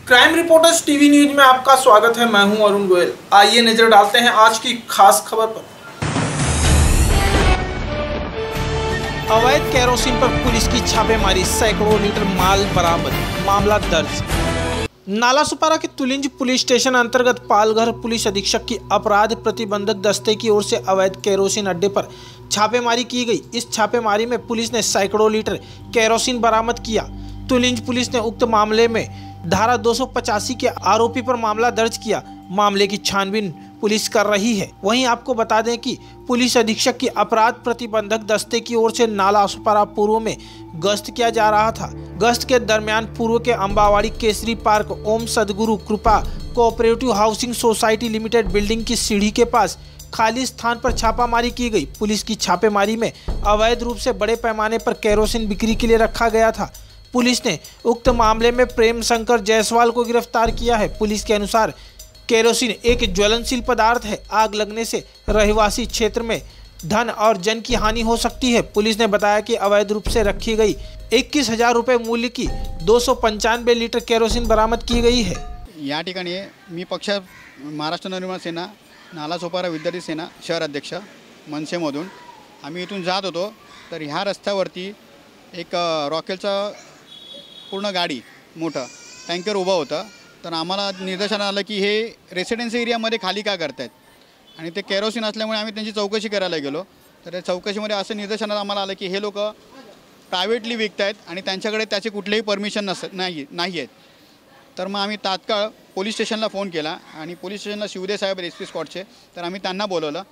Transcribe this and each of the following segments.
Crime reporters TV news में आपका स्वागत है। मैं हूं अरुण गोयल। आइए नजर डालते हैं आज की खास खबर पर। अवैध केरोसिन पर पुलिस की छापेमारी, सैकड़ों लीटर माल बरामद, मामला दर्ज। नालासोपारा के तुलिंज पुलिस स्टेशन अंतर्गत पालघर पुलिस अधीक्षक की अपराध प्रतिबंधक दस्ते की ओर से अवैध केरोसिन अड्डे पर छापेमारी की गई। इस छापेमारी में पुलिस ने सैकड़ों लीटर केरोसिन बरामद किया। तुलिंज पुलिस ने उक्त मामले में धारा 285 के आरोपी पर मामला दर्ज किया। मामले की छानबीन पुलिस कर रही है। वहीं आपको बता दें कि पुलिस अधीक्षक की अपराध प्रतिबंधक दस्ते की ओर से नालासोपारा पूर्व में गश्त किया जा रहा था। गश्त के दरमियान पूर्व के अंबावाड़ी केसरी पार्क ओम सदगुरु कृपा cooperative housing society limited building की सीढ़ी के पास खाली स्थान पर छापामारी की गई। पुलिस की छापेमारी में अवैध रूप से बड़े पैमाने पर केरोसिन बिक्री के लिए रखा गया था। पुलिस ने उक्त मामले में प्रेम शंकर जायसवाल को गिरफ्तार किया है। पुलिस के अनुसार केरोसिन एक ज्वलनशील पदार्थ है। आग लगने से रहवासी क्षेत्र में धन और जन की हानि हो सकती है। पुलिस ने बताया कि अवैध रूप से रखी गई 21,000 रुपये मूल्य की 295 लीटर केरोसिन बरामद की गई है। या ठिकाणी मी पक्ष महाराष्ट्र नवनिर्माण सेना नालासोपारा विद्यार्थी सेना शहर अध्यक्ष मनसेमधून आम्ही इथून जात होतो, तर ह्या रस्त्यावरती एक रॉकेलचा पूर्ण गाडी मोठं टँकर उभं होतं। तर आम्हाला निदर्शनास आलं की हे रेसिडेन्सी एरियामध्ये खाली का करतायत आणि ते केरोसिन असल्यामुळे आम्ही त्यांची चौकशी करायला गेलो। तर त्या चौकशीमध्ये असं निदर्शनास आम्हाला आलं की हे लोक प्रायव्हेटली विकतायत आणि त्यांच्याकडे त्याचे कुठलेही परमिशन नाही आहेत। तर मग आम्ही तात्काळ पोलीस स्टेशनला फोन केला आणि पोलीस स्टेशनला शिवदे साहेब SP स्कॉटचे, तर आम्ही त्यांना बोलवलं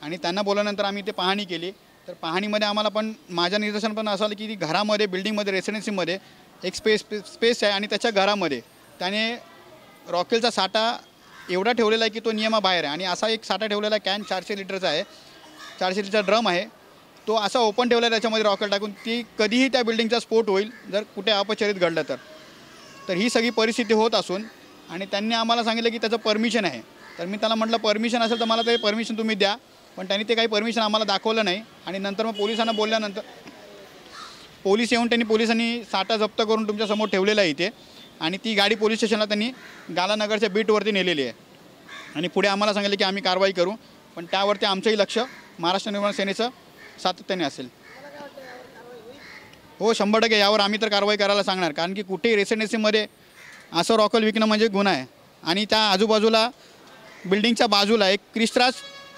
आणि त्यांना बोलवल्यानंतर आम्ही ते पाहणी केली। तर पाहणीमध्ये आम्हाला पण माझ्या निदर्शन पण असं आलं की घरामध्ये बिल्डिंगमध्ये रेसिडेन्सीमध्ये एक स्पेस आहे आणि त्याच्या घरामध्ये त्याने रॉकेलचा साठा एवढा ठेवलेला आहे की तो नियमाबाहेर आहे। आणि असा एक साठा ठेवलेला कॅन 400 लिटरचा आहे, 400 लिटरचा ड्रम आहे, तो असा ओपन ठेवला आहे त्याच्यामध्ये रॉकेल टाकून ती कधीही त्या बिल्डिंगचा स्फोट होईल जर कुठे अपचरित घडलं तर ही सगळी परिस्थिती होत असून आणि त्यांनी आम्हाला सांगितलं की त्याचं परमिशन आहे। तर मी त्याला म्हटलं परमिशन असेल तर मला ते परमिशन तुम्ही द्या, पण त्यांनी ते काही परमिशन आम्हाला दाखवलं नाही। आणि नंतर मग पोलिसांना बोलल्यानंतर पोलीस येऊन पोलिसांनी साठा जप्त करून तुमच्यासमोर ठेवलेला आहे इथे आणि ती गाडी पोलीस स्टेशनला त्यांनी गालानगरच्या बीटवरती नेलेली आहे आणि पुढे आम्हाला सांगितलं की आम्ही कारवाई करू, पण त्यावरती आमचंही लक्ष महाराष्ट्र निर्माण सेनेचं सातत्याने असेल। हो 100% यावर आम्ही तर कारवाई करायला सांगणार, कारण की कुठेही रेसिडेन्सीमध्ये असं रॉकेल विकणं म्हणजे गुन्हा आहे। आणि त्या आजूबाजूला बिल्डिंगच्या बाजूला एक क्रिस्टराज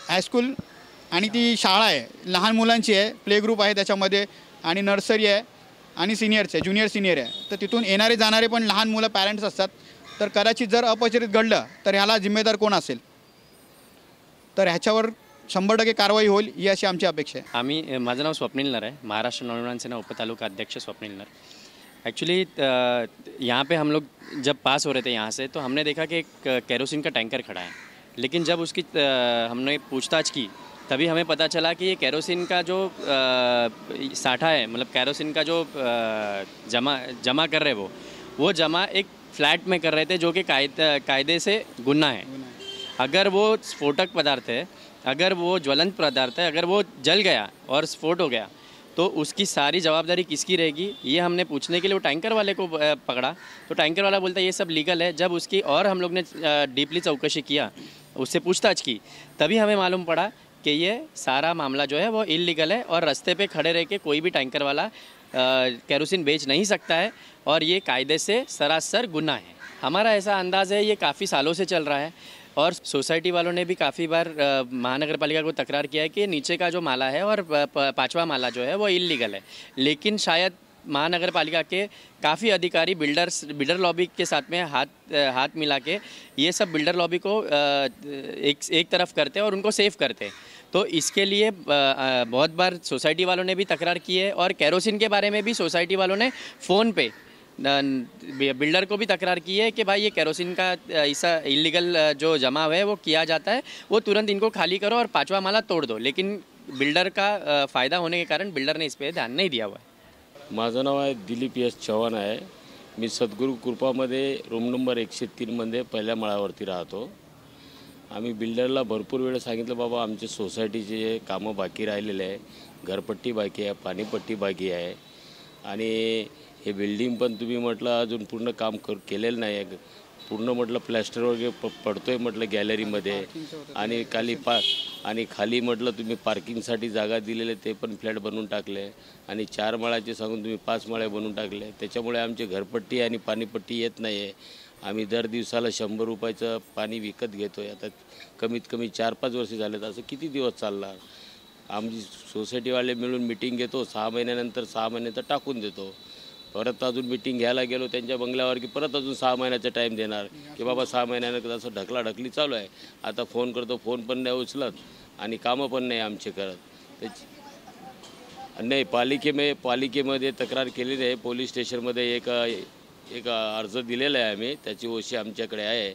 हायस्कूल आणि ती शाळा आहे, लहान मुलांची आहे, प्ले ग्रुप आहे त्याच्यामध्ये आणि नर्सरी आहे आणि सिनियरचे ज्युनियर सिनियर आहे। तर तिथून येणारे जाणारे पण लहान मुलं पॅरेंट्स असतात। तर कदाचित जर अपचरित घडलं तर ह्याला जिम्मेदार कोण असेल, तर ह्याच्यावर 100% कारवाई होईल ही अशी आमची अपेक्षा आहे। माझं नाव स्वप्नील नर है, महाराष्ट्र नवनिर्माण सेना उपतालुका अध्यक्ष स्वप्नील नर। एक्चुअली यहाँ पे हम लोग जब पास हो रहे थे यहाँ से, तो हमने देखा कि एक केरोसिन का टैंकर खड़ा है, लेकिन जब उसकी हमने पूछताछ की तभी हमें पता चला कि ये केरोसिन का जो साठा है, मतलब केरोसिन का जो जमा कर रहे वो जमा एक फ्लैट में कर रहे थे, जो कि कायदे से गुनाह है। अगर वो स्फोटक पदार्थ है, अगर वो ज्वलंत पदार्थ है, अगर वो जल गया और स्फोट हो गया तो उसकी सारी जवाबदारी किसकी रहेगी, ये हमने पूछने के लिए वो टैंकर वाले को पकड़ा। तो टैंकर वाला बोलता है ये सब लीगल है। जब उसकी और हम लोग ने डीपली चौकशी किया, उससे पूछताछ की, तभी हमें मालूम पड़ा कि ये सारा मामला जो है वो इल्लीगल है और रास्ते पे खड़े रह के कोई भी टैंकर वाला केरोसिन बेच नहीं सकता है और ये कायदे से सरासर गुनाह है। हमारा ऐसा अंदाज़ है ये काफ़ी सालों से चल रहा है और सोसाइटी वालों ने भी काफ़ी बार महानगर पालिका को तकरार किया है कि नीचे का जो माला है और 5वां माला जो है वो इल्लीगल है। लेकिन शायद महानगर पालिका के काफ़ी अधिकारी बिल्डर लॉबी के साथ में हाथ मिला के ये सब बिल्डर लॉबी को एक तरफ करते हैं और उनको सेफ करते हैं। तो इसके लिए बहुत बार सोसाइटी वालों ने भी तकरार की है और केरोसिन के बारे में भी सोसाइटी वालों ने फ़ोन पे बिल्डर को भी तकरार की है कि भाई ये केरोसिन का ऐसा इल्लीगल जो जमा हुआ है वो किया जाता है, वो तुरंत इनको खाली करो और 5वां माला तोड़ दो। लेकिन बिल्डर का फ़ायदा होने के कारण बिल्डर ने इस पर ध्यान नहीं दिया हुआ है। माझं नाव आहे दिलीप यश चव्हाण आहे। मी सद्गुरू कृपामध्ये रूम नंबर 103 मध्ये पहिल्या माळ्यावरती राहतो। आम्ही बिल्डरला भरपूर वेळ सांगितलं बाबा आमच्या सोसायटीचे कामं बाकी राहिलेले आहे, घरपट्टी बाकी आहे, पाणीपट्टी बाकी आहे आणि हे बिल्डिंग पण तुम्ही म्हटलं अजून पूर्ण काम केलेलं नाही आहे, पूर्ण म्हटलं प्लॅस्टर वगैरे पडतोय म्हटलं गॅलरीमध्ये, आणि खाली म्हटलं तुम्ही पार्किंगसाठी जागा दिलेले ते पण फ्लॅट बनवून टाकले, आणि 4 माळ्याचे सांगून तुम्ही 5 माळे बनवून टाकले. त्याच्यामुळे आमची घरपट्टी आणि पाणीपट्टी येत नाही आहे. आम्ही दर दिवसाला 100 रुपयाचं पाणी विकत घेतो आहे. आता कमीत कमी 4-5 वर्ष झालेत. असं किती दिवस चालणार? आमची सोसायटीवाले मिळून मिटिंग घेतो, 6 महिन्यानंतर 6 महिन्याचं टाकून देतो. परत अजून मिटिंग घ्यायला गेलो त्यांच्या बंगल्यावर की परत अजून 6 महिन्याचा टाईम देणार की बाबा 6 महिन्यानं असं ढकलाढकली चालू आहे. आता फोन करतो, फोन पण नाही उचलत आणि कामं पण नाही आमचे करत. त्याची नाही, पालिकेमध्ये तक्रार केलेली आहे. पोलीस स्टेशनमध्ये एक अर्ज दिलेला आहे आम्ही, त्याची ओशी आमच्याकडे आहे,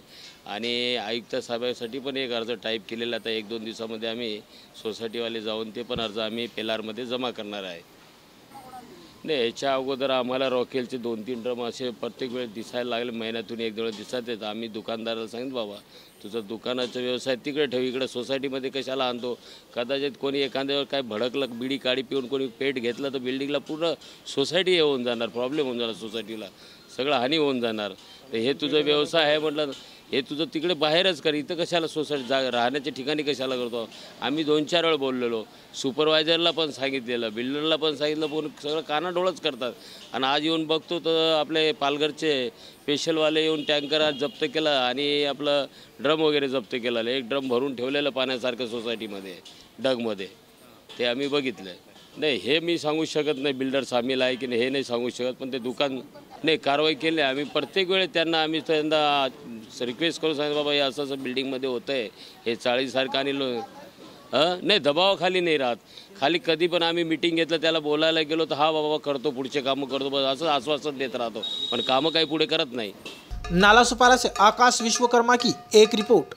आणि आयुक्त साहेबांसाठी पण एक अर्ज टाईप केलेला. आता 1-2 दिवसामध्ये आम्ही सोसायटीवाले जाऊन ते पण अर्ज आम्ही पेलारमध्ये जमा करणार आहे. नाही, याच्या अगोदर आम्हाला रॉकेलचे 2-3 ड्रम असे प्रत्येक वेळेस दिसायला लागले, महिन्यातून 1 वेळ दिसत आहेत. आम्ही दुकानदाराला सांगितलं, बाबा तुझं दुकानाचा व्यवसाय तिकडे ठेव, इकडे सोसायटीमध्ये कशाला आणतो? कदाचित कोणी एखाद्यावर काय भडकलं, बिडी काडी पिऊन कोणी पेट घेतलं तर बिल्डिंगला पूर्ण सोसायटी येऊन जाणार, प्रॉब्लेम होऊन जाणार, सोसायटीला सगळं हानी होऊन जाणार. तर हे तुझं व्यवसाय आहे म्हटलं, हे तुझं तिकडे बाहेरच कर, इथं कशाला सोसायटी राहण्याच्या ठिकाणी कशाला करतो? आम्ही 2-4 वेळ बोललेलो, सुपरवायझरला पण सांगितलेलं, बिल्डरला पण सांगितलं, पण सगळं कानाडोळंच करतात. आणि आज येऊन बघतो तर आपले पालघरचे स्पेशलवाले येऊन टँकर आज जप्त केला आणि आपलं ड्रम वगैरे जप्त केलेलं. एक ड्रम भरून ठेवलेलं पाण्यासारखं सोसायटीमध्ये डगमध्ये, ते आम्ही बघितलं. नाही, हे मी सांगू शकत नाही बिल्डर सामील आहे की नाही, हे नाही सांगू शकत. पण ते दुकान नाही, कारवाई केली आम्ही प्रत्येक वेळेस त्यांना. आम्ही त्यांना रिक्वेस्ट करून सांगितलं, बाबा हे असं असं बिल्डिंगमध्ये होतं आहे, हे चाळीसारखं आणि नाही, दबावाखाली नाही राहत. खाली कधी पण आम्ही मिटिंग घेतलं, त्याला बोलायला गेलो तर हा बाबा करतो, पुढचे कामं करतो, बस असं आश्वासन देत राहतो, पण कामं काही पुढे करत नाही. नालासोपारा से आकाश विश्वकर्मा की एक रिपोर्ट।